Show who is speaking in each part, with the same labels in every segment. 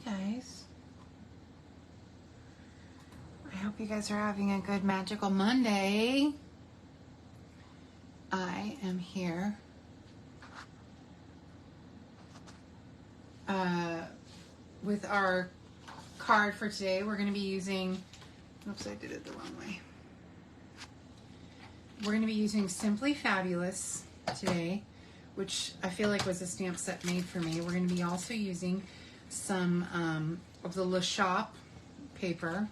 Speaker 1: Hey guys. I hope you guys are having a good magical Monday. I am here with our card for today. We're going to be using, oops, I did it the wrong way. We're going to be using Simply Fabulous today, which I feel like was a stamp set made for me. We're going to be also using some of the Les Shoppes paper.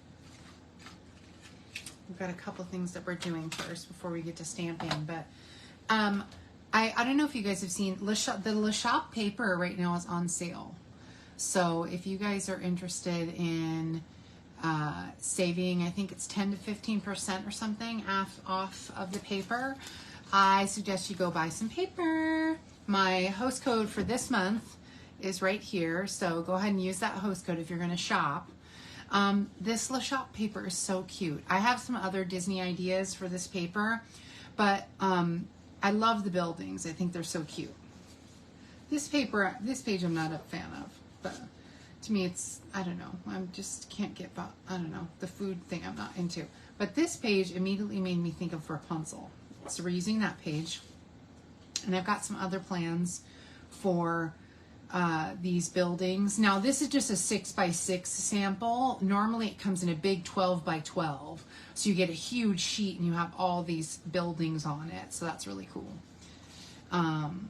Speaker 1: We've got a couple things that we're doing first before we get to stamping, but I don't know if you guys have seen the Les Shoppes paper right now is on sale. So if you guys are interested in saving, I think it's 10 to 15% or something off of the paper, I suggest you go buy some paper. My host code for this month is right here, so go ahead and use that host code if you're going to shop. This Les Shoppes paper is so cute. I have some other Disney ideas for this paper, but I love the buildings. I think they're so cute. This page I'm not a fan of, but to me it's, I don't know, I just can't get, I don't know, the food thing I'm not into. But this page immediately made me think of Rapunzel. So we're using that page. And I've got some other plans for these buildings. Now this is just a 6x6 sample. Normally it comes in a big 12x12. So you get a huge sheet and you have all these buildings on it. So that's really cool. And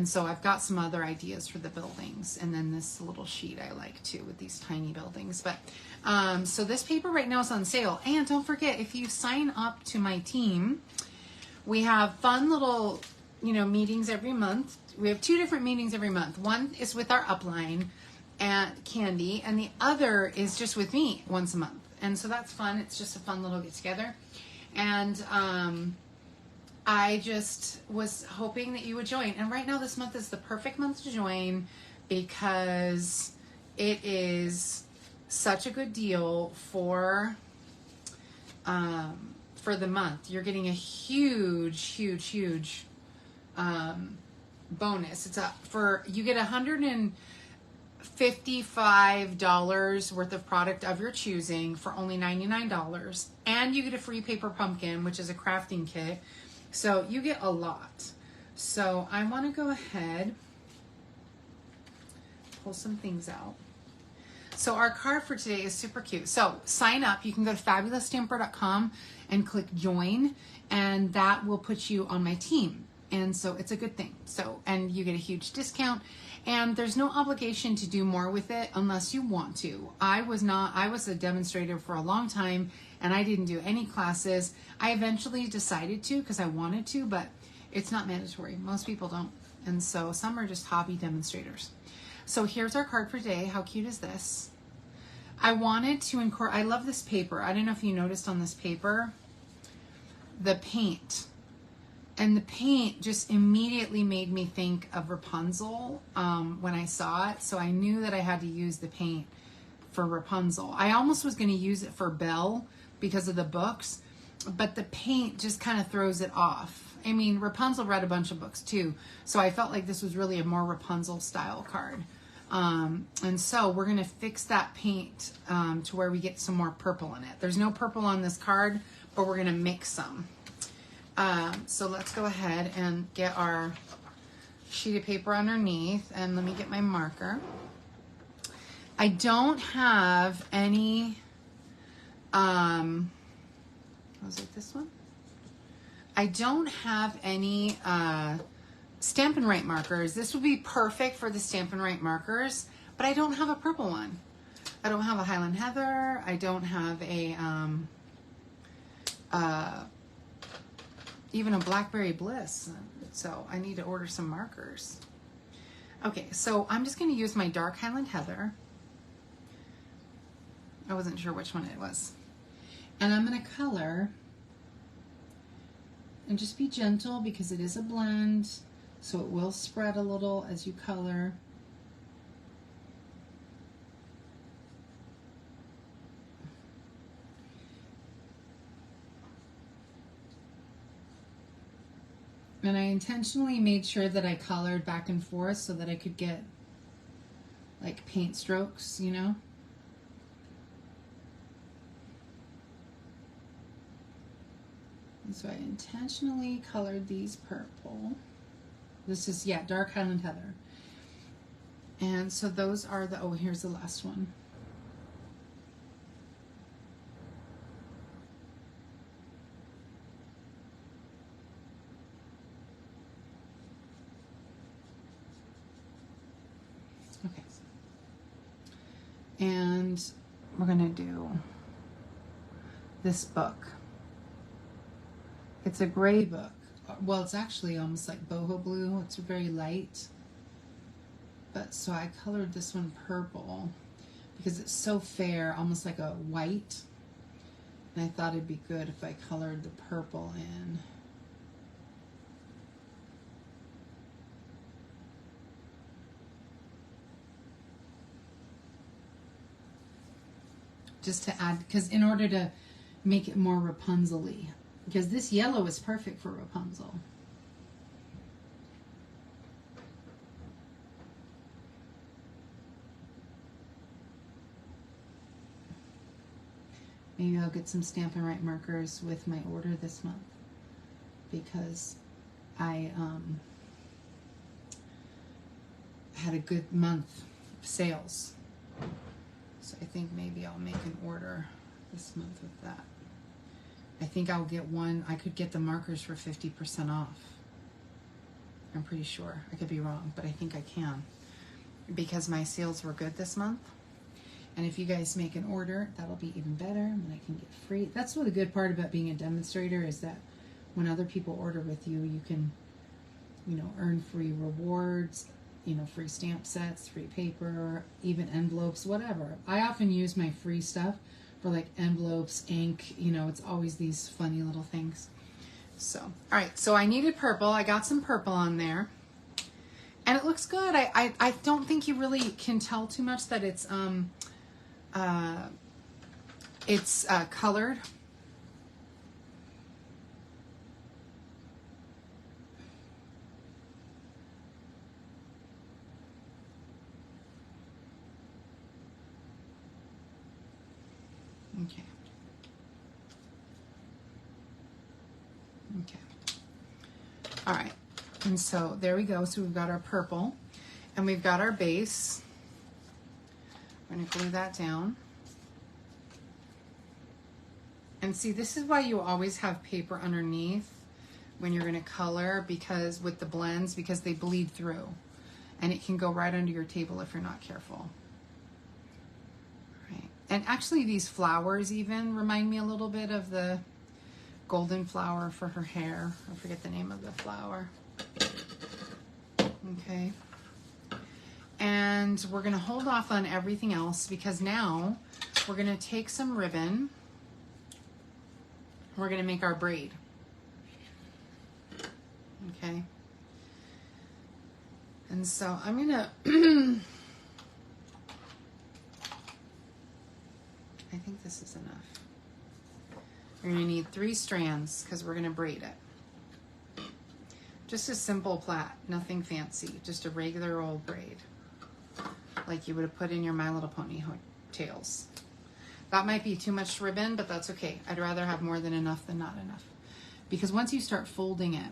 Speaker 1: so I've got some other ideas for the buildings. And then this little sheet I like too with these tiny buildings. But so this paper right now is on sale. And don't forget, if you sign up to my team, we have fun little, meetings every month. We have 2 different meetings every month. One is with our upline and Candy, and the other is just with me once a month. And so that's fun. It's just a fun little get together. And I just was hoping that you would join. And right now this month is the perfect month to join because it is such a good deal for the month. You're getting a huge bonus. It's you get $155 worth of product of your choosing for only $99, and you get a free paper pumpkin, which is a crafting kit. So you get a lot. So I want to go ahead, pull some things out. So our card for today is super cute. So sign up. You can go to fabulousstamper.com and click join, and that will put you on my team. And so it's a good thing. So, and you get a huge discount, and there's no obligation to do more with it unless you want to. I was a demonstrator for a long time, and I didn't do any classes. I eventually decided to because I wanted to, but it's not mandatory. Most people don't. And so some are just hobby demonstrators. So here's our card for today. How cute is this? I wanted to I love this paper. I don't know if you noticed on this paper, the paint. And the paint just immediately made me think of Rapunzel when I saw it. So I knew that I had to use the paint for Rapunzel. I almost was going to use it for Belle because of the books, but the paint just kind of throws it off. I mean, Rapunzel read a bunch of books too, so I felt like this was really a more Rapunzel style card. And so we're going to fix that paint to where we get some more purple in it. There's no purple on this card, but we're going to mix some. So let's go ahead and get our sheet of paper underneath, and let me get my marker. I don't have any, was it this one? I don't have any Stampin' Write markers. This would be perfect for the Stampin' Write markers, but I don't have a purple one. I don't have a Highland Heather. I don't have a, even a Blackberry Bliss. So I need to order some markers. Okay, so I'm just going to use my dark Highland Heather. I wasn't sure which one it was. And I'm going to color, and just be gentle because it is a blend, so it will spread a little as you color. And I intentionally made sure that I colored back and forth so that I could get like paint strokes, you know. And so I intentionally colored these purple. This is, yeah, dark Highland Heather. And so those are the, oh, here's the last one. Okay. And we're going to do this book. It's a gray book. Well, it's actually almost like boho blue. It's very light. But so I colored this one purple because it's so fair, almost like a white. And I thought it'd be good if I colored the purple in. Just to add, because in order to make it more Rapunzel-y, because this yellow is perfect for Rapunzel. Maybe I'll get some Stampin' Write markers with my order this month, because I had a good month of sales. So I think maybe I'll make an order this month with that. I think I'll get one. I could get the markers for 50% off. I'm pretty sure. I could be wrong, but I think I can, because my sales were good this month. And if you guys make an order, that'll be even better, and I can get free. That's what the good part about being a demonstrator is, that when other people order with you, you can, you know, earn free rewards, you know, free stamp sets, free paper, even envelopes, whatever. I often use my free stuff for like envelopes, ink, you know, it's always these funny little things. So, all right, so I needed purple. I got some purple on there, and it looks good. I don't think you really can tell too much that it's colored. Okay. Okay. All right. And so there we go. So we've got our purple and we've got our base. We're going to glue that down. And see, this is why you always have paper underneath when you're going to color, because with the blends, because they bleed through and it can go right under your table if you're not careful. Right. And actually these flowers even remind me a little bit of the golden flower for her hair. I forget the name of the flower. Okay. And we're going to hold off on everything else, because now we're going to take some ribbon. We're going to make our braid. Okay. And so I'm going to, I think this is enough. You're going to need 3 strands because we're going to braid it. Just a simple plait, nothing fancy, just a regular old braid, like you would have put in your My Little Pony tails. That might be too much ribbon, but that's okay. I'd rather have more than enough than not enough. Because once you start folding it,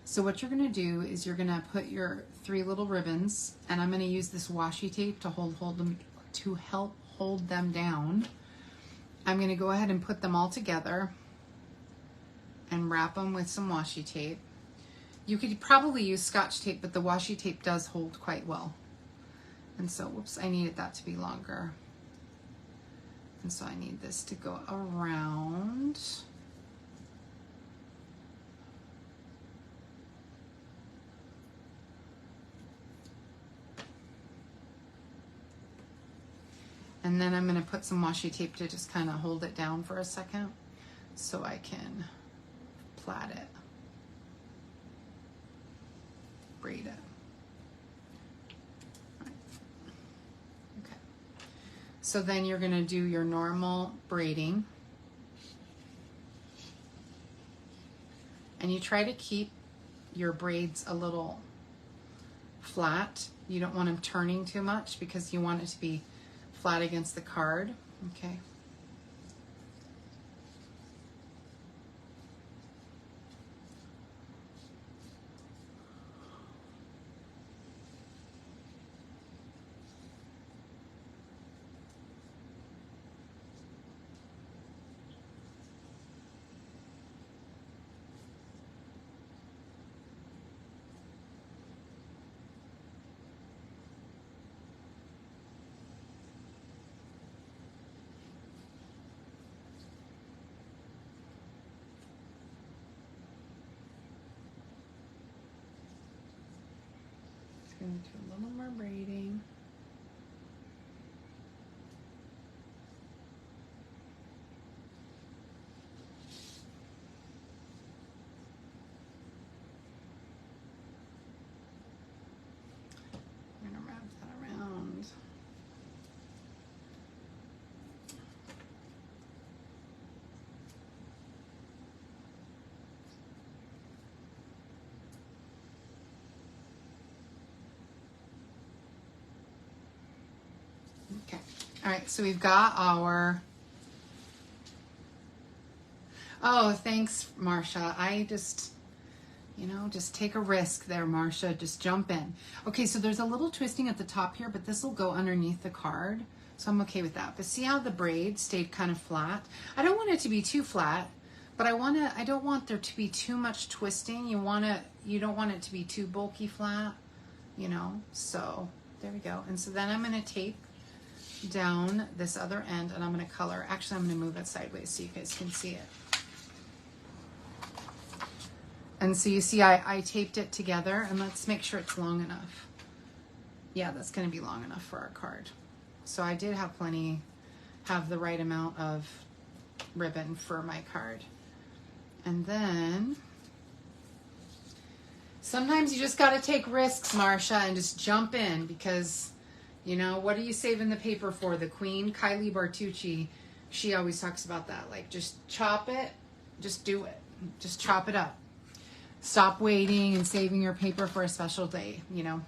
Speaker 1: so what you're gonna do is you're gonna put your 3 little ribbons, and I'm gonna use this washi tape to hold them, to help hold them down. I'm gonna go ahead and put them all together and wrap them with some washi tape. You could probably use Scotch tape, but the washi tape does hold quite well. And so, whoops, I needed that to be longer. And so I need this to go around. And then I'm going to put some washi tape to just kind of hold it down for a second so I can plait it, braid it. So then you're going to do your normal braiding, and you try to keep your braids a little flat. You don't want them turning too much because you want it to be flat against the card. Okay. Going to do a little more braiding. I'm going to wrap that around. Okay. All right, so we've got our, oh, thanks, Marcia. I just, you know, just take a risk there, Marcia. Just jump in. Okay, so there's a little twisting at the top here, but this will go underneath the card. So I'm okay with that. But see how the braid stayed kind of flat? I don't want it to be too flat, but I don't want there to be too much twisting. You don't want it to be too bulky flat, you know? So there we go. And so then I'm going to tape down this other end and I'm going to color. Actually, I'm going to move it sideways so you guys can see it. And so you see I taped it together, and let's make sure it's long enough. Yeah, that's going to be long enough for our card. So I did have the right amount of ribbon for my card. And then sometimes you just got to take risks, Marcia, and just jump in because, you know, what are you saving the paper for? The Queen, Kylie Bartucci, she always talks about that. Like, just chop it, just do it. Just chop it up. Stop waiting and saving your paper for a special day, you know.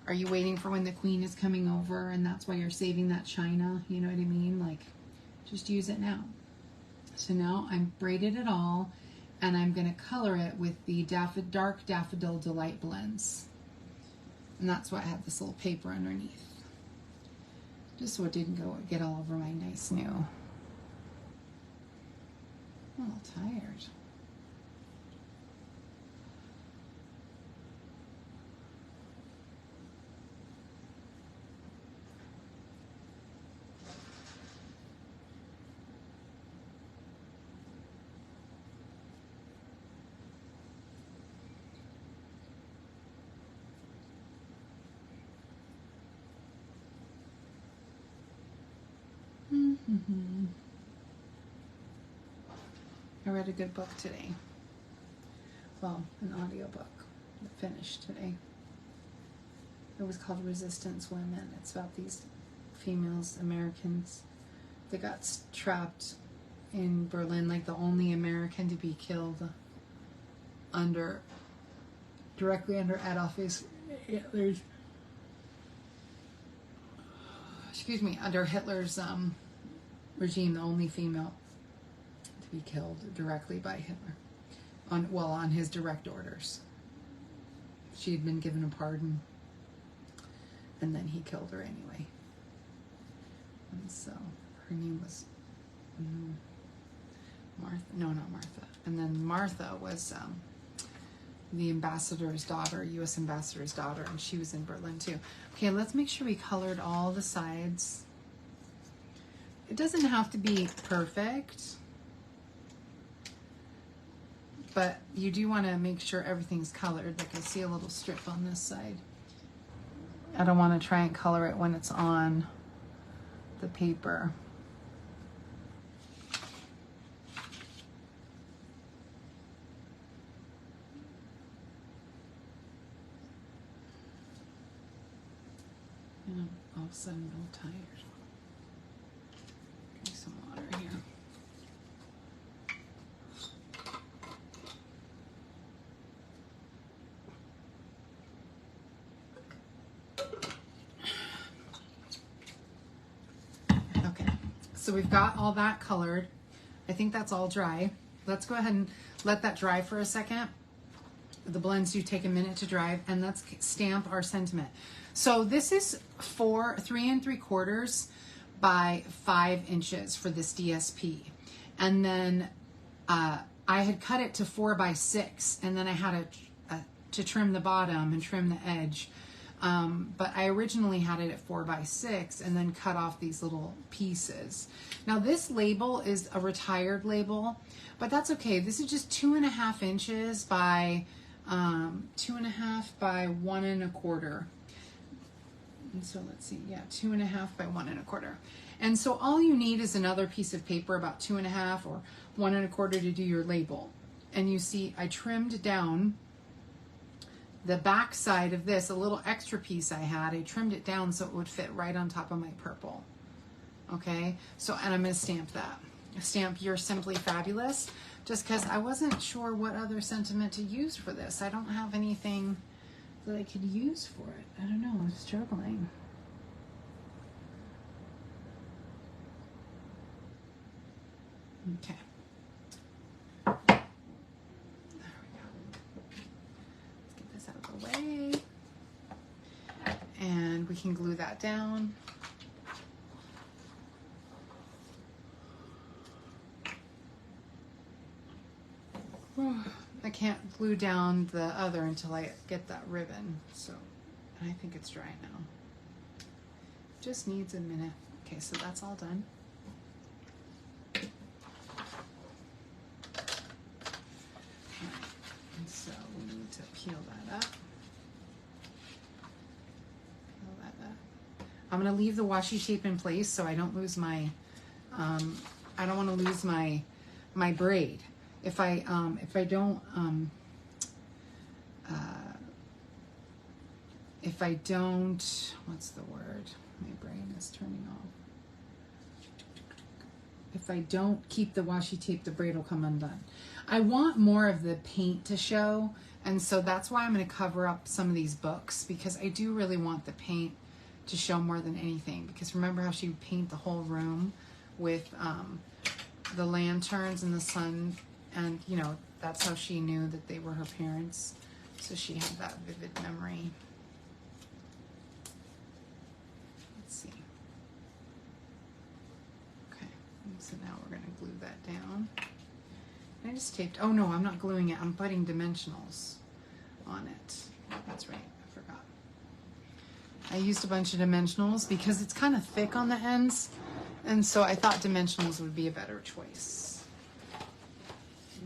Speaker 1: Are you waiting for when the Queen is coming over and that's why you're saving that china? You know what I mean? Like, just use it now. So now I'm braided it all and I'm going to color it with the Dark Daffodil Delight blends. And that's why I have this little paper underneath. Just so it didn't get all over my nice new. I'm a little tired. I read a good book today. Well, an audiobook that finished today. It was called Resistance Women. It's about these females, Americans, that got trapped in Berlin, like the only American to be killed directly under Adolf Hitler's, under Hitler's regime, the only female to be killed directly by Hitler, on his direct orders. She had been given a pardon, and then he killed her anyway. And so her name was Martha. No, not Martha. And then Martha was the ambassador's daughter, U.S. ambassador's daughter, and she was in Berlin too. Okay, let's make sure we colored all the sides. It doesn't have to be perfect, but you do want to make sure everything's colored. Like I see a little strip on this side. I don't want to try and color it when it's on the paper. And all of a sudden I'm a little tired. Drink some water here. So we've got all that colored. I think that's all dry. Let's go ahead and let that dry for a second. The blends do take a minute to dry, and let's stamp our sentiment. So this is 3 3/4 by 5 inches for this DSP. And then I had cut it to 4 by 6, and then I had to trim the bottom and trim the edge. But I originally had it at 4 by 6 and then cut off these little pieces. Now this label is a retired label, but that's okay. This is just 2.5 inches by 2.5 by 1 1/4. And so let's see, yeah, 2.5 by 1 1/4. And so all you need is another piece of paper about 2.5 or 1 1/4 to do your label. And you see I trimmed down the back side of this, a little extra piece I had, I trimmed it down so it would fit right on top of my purple. Okay, so, and I'm going to stamp that. Stamp You're Simply Fabulous, just because I wasn't sure what other sentiment to use for this. I don't have anything that I could use for it. I don't know, I'm struggling. Okay. Way, and we can glue that down. I can't glue down the other until I get that ribbon, so I think it's dry now. Just needs a minute. Okay, so that's all done. And so we need to peel that up. I'm going to leave the washi tape in place so I don't lose my, I don't want to lose my braid. If I don't, what's the word? My brain is turning off. If I don't keep the washi tape, the braid will come undone. I want more of the paint to show, and so that's why I'm going to cover up some of these books, because I do really want the paint to show more than anything. Because remember how she would paint the whole room with the lanterns and the sun, and you know, that's how she knew that they were her parents, so she had that vivid memory. Let's see. Okay, and so now we're going to glue that down. I just taped, oh no, I'm not gluing it, I'm putting dimensionals on it. That's right, I forgot. I used a bunch of dimensionals because it's kind of thick on the ends, and so I thought dimensionals would be a better choice.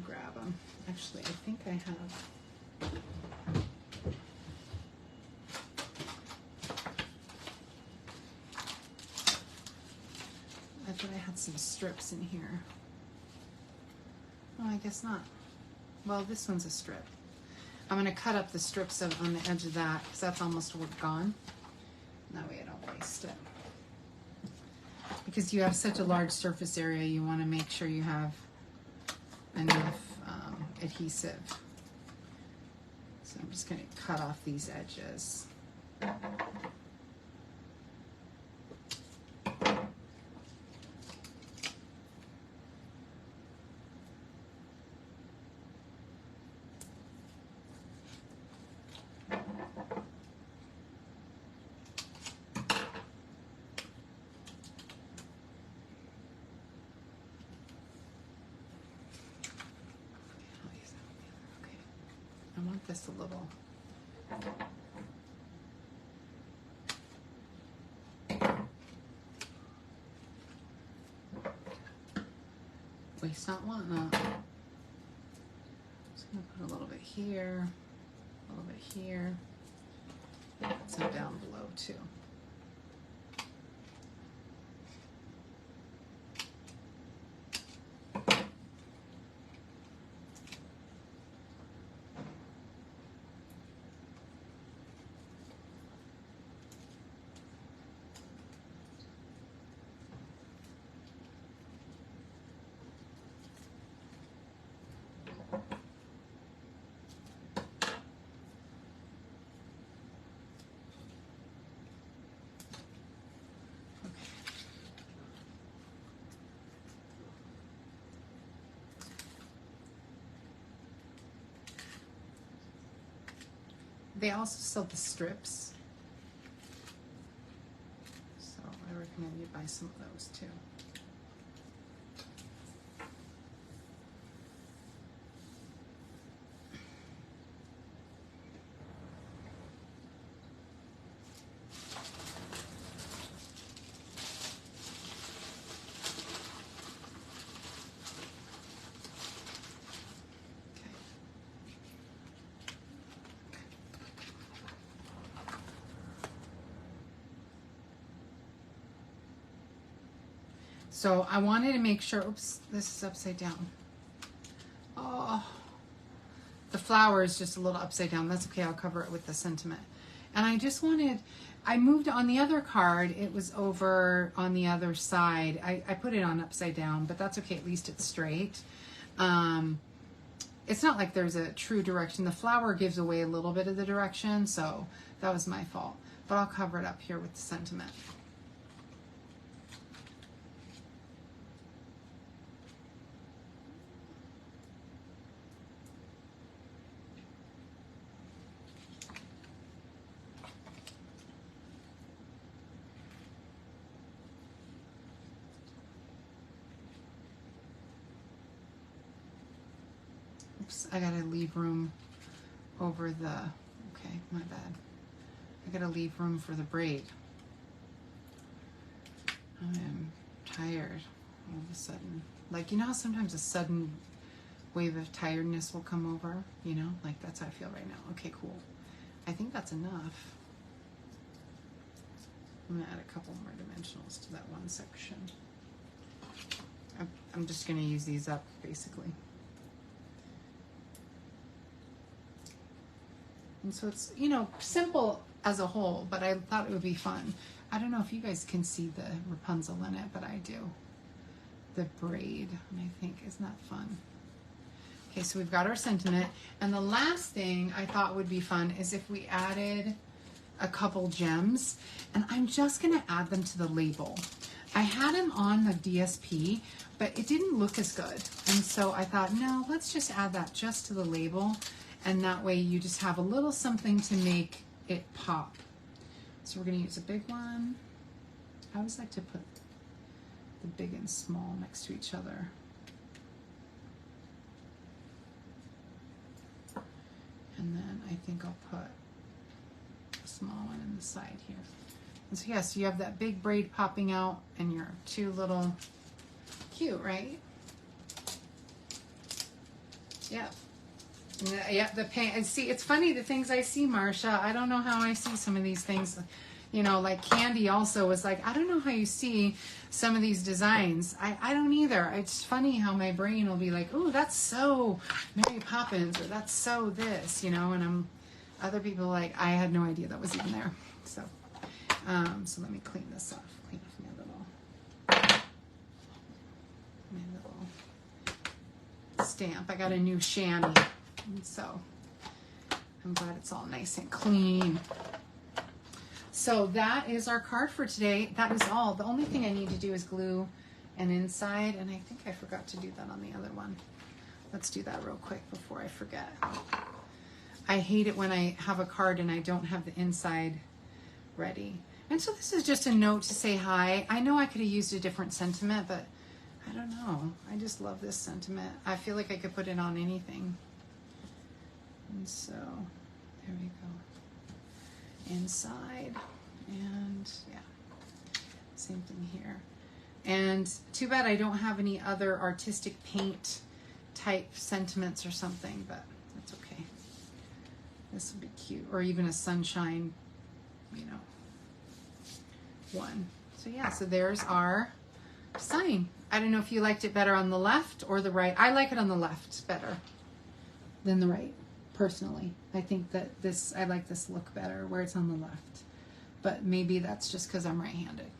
Speaker 1: Grab them. Actually, I think I have. I thought I had some strips in here. Oh, I guess not. Well, this one's a strip. I'm going to cut up the strips on the edge of that because that's almost gone. That way I don't waste it. Because you have such a large surface area, you want to make sure you have enough adhesive. So I'm just going to cut off these edges. I want this a little. Waste not, want not. I'm just going to put a little bit here, a little bit here, and some down below too. they also sell the strips. So I recommend you buy some of those too. So I wanted to make sure, oops, this is upside down. Oh, the flower is just a little upside down. That's okay, I'll cover it with the sentiment. And I just wanted, I moved on the other card, it was over on the other side. I put it on upside down, but that's okay, at least it's straight. It's not like there's a true direction. The flower gives away a little bit of the direction, so that was my fault. But I'll cover it up here with the sentiment. Oops, I gotta leave room over the, okay, my bad. I gotta leave room for the braid. I am tired all of a sudden. Like, you know how sometimes a sudden wave of tiredness will come over? You know, like that's how I feel right now. Okay, cool. I think that's enough. I'm gonna add a couple more dimensionals to that one section. I'm just gonna use these up basically. And so it's, you know, simple as a whole, but I thought it would be fun. I don't know if you guys can see the Rapunzel in it, but I do. The braid, and I think, isn't that fun? Okay, so we've got our sentiment. And the last thing I thought would be fun is if we added a couple gems, and I'm just gonna add them to the label. I had them on the DSP, but it didn't look as good. And so I thought, no, let's just add that just to the label. And that way you just have a little something to make it pop. So we're gonna use a big one. I always like to put the big and small next to each other. And then I think I'll put a small one in the side here. And so yes, you have that big braid popping out and your two little, cute, right? Yeah. Yeah, the paint. And see, it's funny the things I see, Marsha. I don't know how I see some of these things. You know, like Candy also was like, I don't know how you see some of these designs. I don't either. It's funny how my brain will be like, oh, that's so Mary Poppins, or that's so this, you know, and other people like, I had no idea that was even there. So, so let me clean this off. Clean off my little stamp. I got a new chamois. So I'm glad it's all nice and clean. So that is our card for today. That is all. The only thing I need to do is glue an inside, and I think I forgot to do that on the other one. Let's do that real quick before I forget. I hate it when I have a card and I don't have the inside ready. And so this is just a note to say hi. I know I could have used a different sentiment, but I don't know. I just love this sentiment. I feel like I could put it on anything. And so, there we go. Inside, and yeah, same thing here. And too bad I don't have any other artistic paint type sentiments or something, but that's okay. This would be cute, or even a sunshine, you know, one. So yeah, so there's our sign. I don't know if you liked it better on the left or the right. I like it on the left better than the right. Personally, I think that I like this look better where it's on the left, but maybe that's just because I'm right-handed.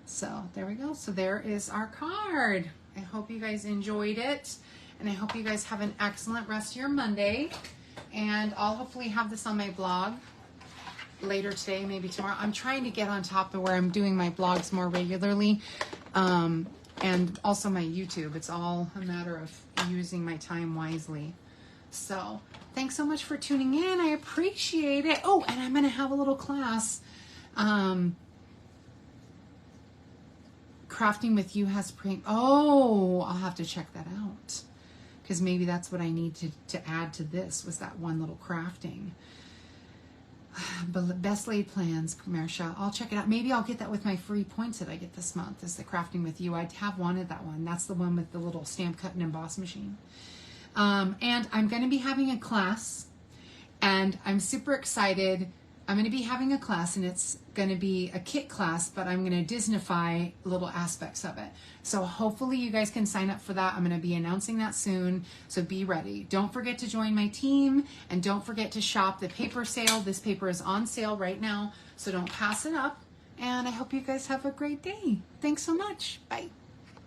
Speaker 1: So there we go. So there is our card. I hope you guys enjoyed it, and I hope you guys have an excellent rest of your Monday, and I'll hopefully have this on my blog later today, maybe tomorrow. I'm trying to get on top of where I'm doing my blogs more regularly, and also my YouTube. It's all a matter of using my time wisely. So thanks so much for tuning in. I appreciate it. Oh, and I'm going to have a little class. Crafting with You has oh, I'll have to check that out. Because maybe that's what I need to add to this, was that one little crafting. But best laid plans, Marsha. I'll check it out. Maybe I'll get that with my free points that I get this month, is the Crafting with You. I have wanted that one. That's the one with the little stamp cut and emboss machine. And I'm going to be having a class, and I'm super excited. I'm going to be having a class, and it's going to be a kit class, but I'm going to Disneyfy little aspects of it. So hopefully you guys can sign up for that. I'm going to be announcing that soon, so be ready. Don't forget to join my team, and don't forget to shop the paper sale. This paper is on sale right now, so don't pass it up. And I hope you guys have a great day. Thanks so much. Bye.